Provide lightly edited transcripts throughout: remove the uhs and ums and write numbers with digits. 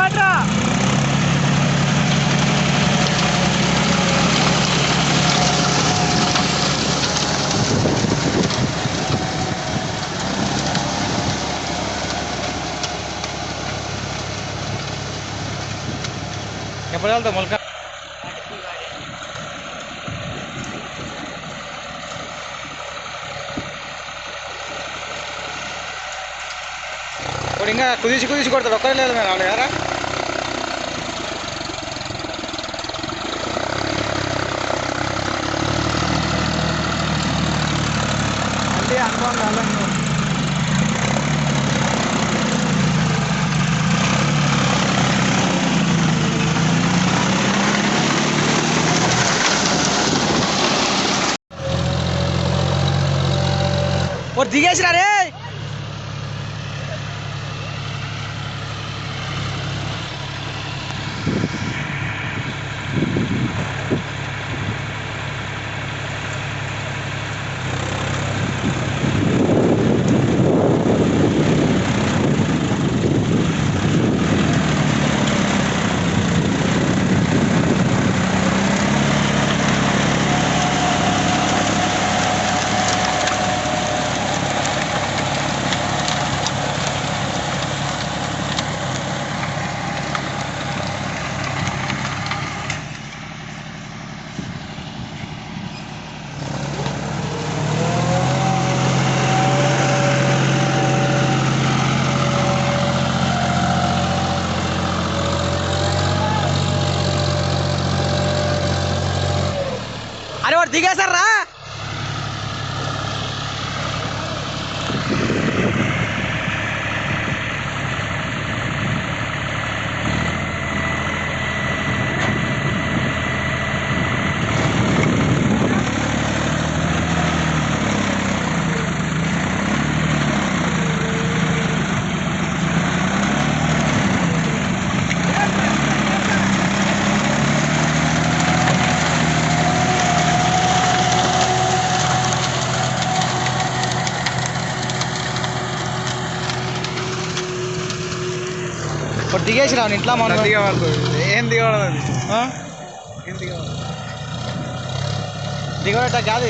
పట్రా ఎప్పుడు వెళ్తావు మొలక ఇప్పుడు ఇంకా కుదిసి కొడతాడు ఒక్కడే లేదు మీరు వాళ్ళు ఎవరా అంటే అనుభవం కాదు और दिगेसिरा रे अरे और दिखे सर रा और दिगेसिरा इंట్లో మన దిగవడుతుంది ఏం దిగవడదు అది ఏం దిగవడదు దిగవడట కాదు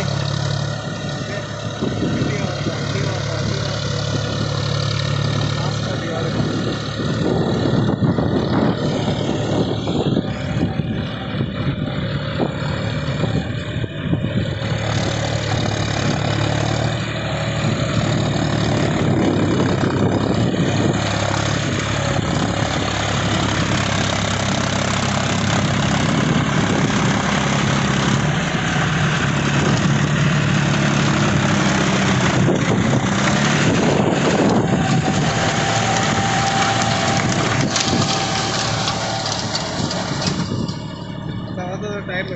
టైర్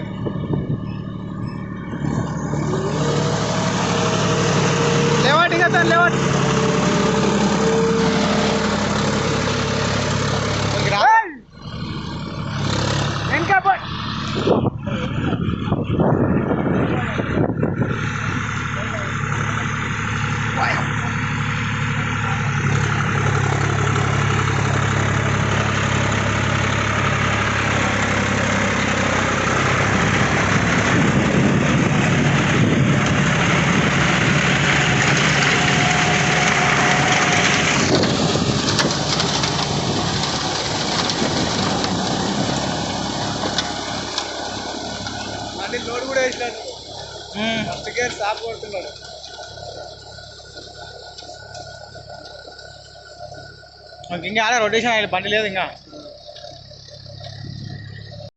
లేవాట్ ఇక తను లేవాట్ వెనక పట్ లోడ్ కూడా వేసినాడు ఫస్ట్ గేర్ స్టాప్ కొడుతున్నాడు ఇంకా ఆడ రొటేషన్ బండి లేదు ఇంకా